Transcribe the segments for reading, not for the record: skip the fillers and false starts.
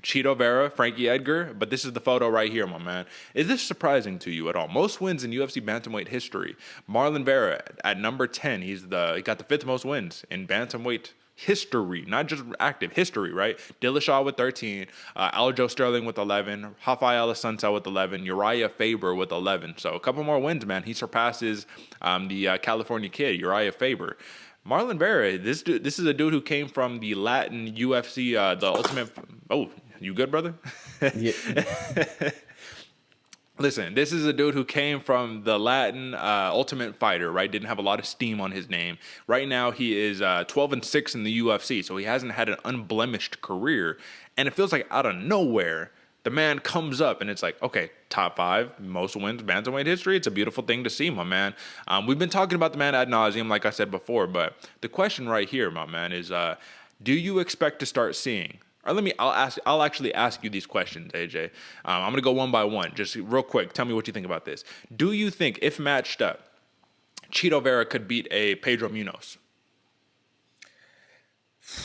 Cheeto Vera, Frankie Edgar, but this is the photo right here, my man. Is this surprising to you at all? Most wins in UFC bantamweight history. Marlon Vera at number 10. He got the fifth most wins in bantamweight history, not just active history, right? Dillashaw with 13, Aljo Sterling with 11, Rafael Assunção with 11, Uriah Faber with 11. So a couple more wins, man. He surpasses the California kid, Uriah Faber. Marlon Vera, this is a dude who came from the Latin UFC, the Ultimate. Oh, you good, brother? Yeah. Listen, this is a dude who came from the Latin Ultimate Fighter, right? Didn't have a lot of steam on his name. Right now, he is 12-6 in the UFC, so he hasn't had an unblemished career. And it feels like out of nowhere, the man comes up, and it's like, okay, top 5, most wins, bantamweight history. It's a beautiful thing to see, my man. We've been talking about the man ad nauseum, like I said before, but the question right here, my man, is do you expect to start seeing? Or I'll actually ask you these questions, AJ. I'm gonna go one by one, just real quick. Tell me what you think about this. Do you think, if matched up, Cheeto Vera could beat a Pedro Munoz?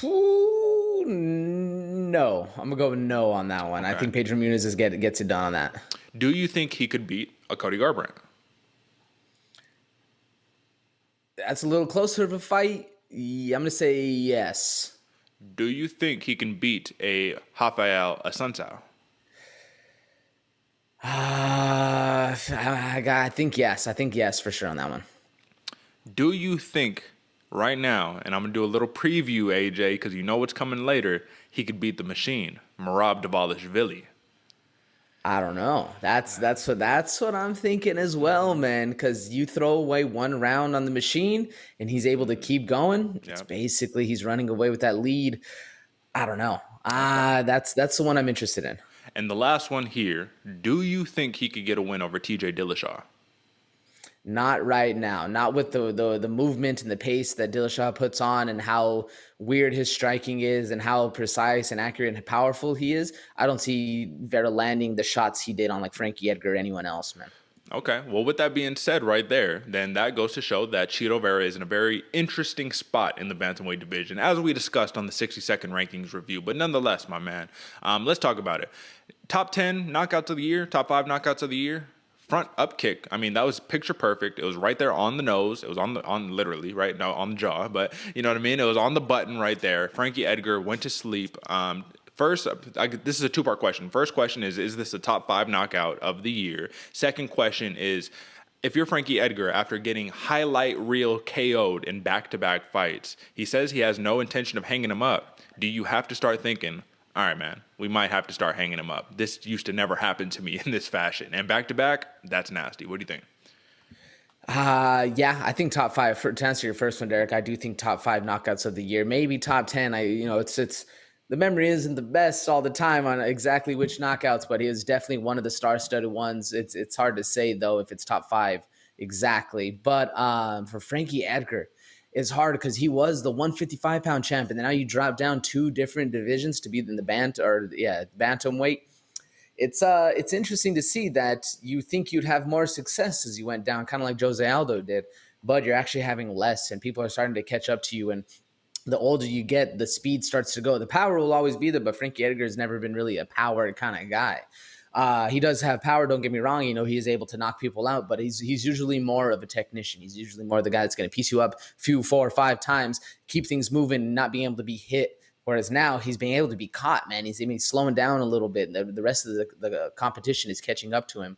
Ooh, no. I'm gonna go with no on that one. Okay. I think Pedro Munez gets it done on that. Do you think he could beat a Cody Garbrandt? That's a little closer of a fight. Yeah, I'm gonna say yes. Do you think he can beat a Rafael Assunção? I think yes. I think yes for sure on that one. Do you think right now, and I'm going to do a little preview, AJ, because you know what's coming later, he could beat the machine, Merab Dvalishvili? I don't know. That's what I'm thinking as well, man. Because you throw away one round on the machine, and he's able to keep going. It's basically he's running away with that lead. I don't know. That's the one I'm interested in. And the last one here, do you think he could get a win over TJ Dillashaw? Not right now. Not with the movement and the pace that Dillashaw puts on and how weird his striking is and how precise and accurate and powerful he is. I don't see Vera landing the shots he did on like Frankie Edgar or anyone else, man. Okay, well, with that being said right there, then that goes to show that Cheeto Vera is in a very interesting spot in the bantamweight division, as we discussed on the 60-second rankings review. But nonetheless, my man, let's talk about it. Top 10 knockouts of the year, top 5 knockouts of the year. Front up kick. I mean, that was picture perfect. It was right there on the nose. It was on literally right now on the jaw, but you know what I mean? It was on the button right there. Frankie Edgar went to sleep. First, this is a two-part question. First question is this a top 5 knockout of the year? Second question is, if you're Frankie Edgar, after getting highlight reel KO'd in back-to-back fights, he says he has no intention of hanging him up. Do you have to start thinking, all right, man, we might have to start hanging him up. This used to never happen to me in this fashion. And back-to-back, that's nasty. What do you think? Yeah, I think top 5. To answer your first one, Derek, I do think top 5 knockouts of the year. Maybe top 10. It's the memory isn't the best all the time on exactly which knockouts, but he was definitely one of the star-studded ones. It's hard to say, though, if it's top 5 exactly. But for Frankie Edgar, it's hard because he was the 155-pound champ, and then now you drop down 2 different divisions to be in the bantamweight. It's interesting to see that you think you'd have more success as you went down, kind of like Jose Aldo did, but you're actually having less, and people are starting to catch up to you. And the older you get, the speed starts to go. The power will always be there, but Frankie Edgar has never been really a power kind of guy. He does have power, don't get me wrong. He is able to knock people out, but he's usually more of a technician. He's usually more the guy that's going to piece you up a few 4 or 5 times, keep things moving, and not being able to be hit. Whereas now he's being able to be caught, man. He's slowing down a little bit. The rest of the competition is catching up to him.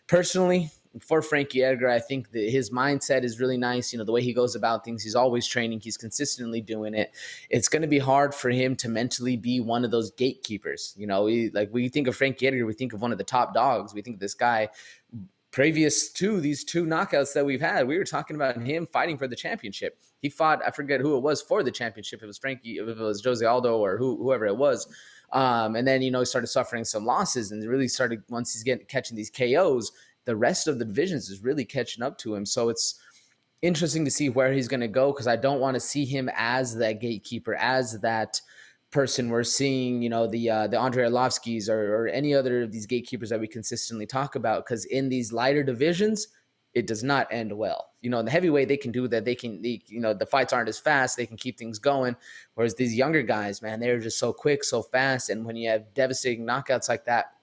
Personally, for Frankie Edgar, I think that his mindset is really nice. The way he goes about things, he's always training. He's consistently doing it. It's going to be hard for him to mentally be one of those gatekeepers. We think of Frankie Edgar, we think of one of the top dogs. We think of this guy. Previous to these 2 knockouts that we've had, we were talking about him fighting for the championship. He fought, I forget who it was for the championship. It was Frankie, if it was Jose Aldo or whoever it was. And then, he started suffering some losses and really started, once he's catching these KOs, the rest of the divisions is really catching up to him. So it's interesting to see where he's going to go, because I don't want to see him as that gatekeeper, as that person we're seeing, the Andre Arlovskis or any other of these gatekeepers that we consistently talk about. Because in these lighter divisions, it does not end well. You know, in the heavyweight, they can do that. The fights aren't as fast. They can keep things going. Whereas these younger guys, man, they're just so quick, so fast. And when you have devastating knockouts like that,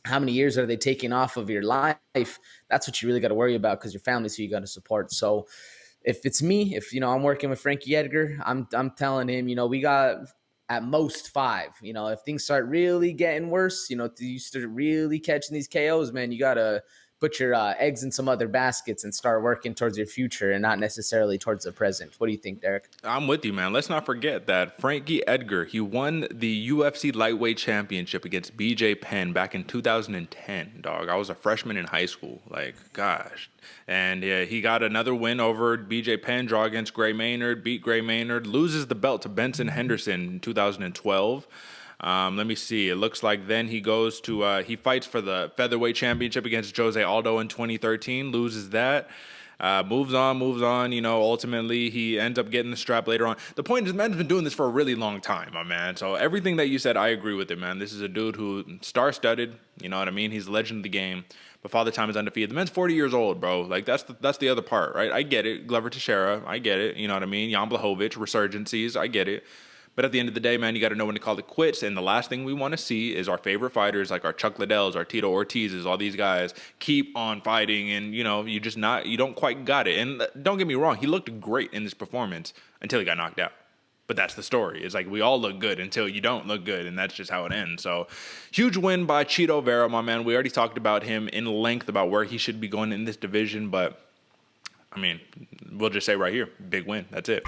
how many years are they taking off of your life? That's what you really got to worry about, because your family's who you got to support. So if it's me, if, I'm working with Frankie Edgar, I'm telling him, we got at most 5. If things start really getting worse, you start really catching these KOs, man, you got to put your eggs in some other baskets and start working towards your future and not necessarily towards the present. What do you think, Derek? I'm with you, man. Let's not forget that Frankie Edgar, he won the UFC lightweight championship against BJ Penn back in 2010, dog. I was a freshman in high school. Like, gosh. And yeah, he got another win over BJ Penn, draw against Gray Maynard, beat Gray Maynard, loses the belt to Benson Henderson in 2012. Let me see. It looks like then he goes to he fights for the featherweight championship against Jose Aldo in 2013, loses that. Moves on. Ultimately, he ends up getting the strap later on. The point is, man's been doing this for a really long time, my man. So everything that you said, I agree with it, man. This is a dude who star-studded. You know what I mean? He's a legend of the game. But Father Time is undefeated. The man's 40 years old, bro. Like, that's the other part, right? I get it. Glover Teixeira, I get it. You know what I mean? Jan Blachowicz, resurgencies, I get it. But at the end of the day, man, you got to know when to call it quits. And the last thing we want to see is our favorite fighters, like our Chuck Liddells, our Tito Ortizes, all these guys, keep on fighting. And, you don't quite got it. And don't get me wrong, he looked great in this performance until he got knocked out. But that's the story. It's like we all look good until you don't look good, and that's just how it ends. So, huge win by Chito Vera, my man. We already talked about him in length about where he should be going in this division. But, I mean, we'll just say right here, big win. That's it.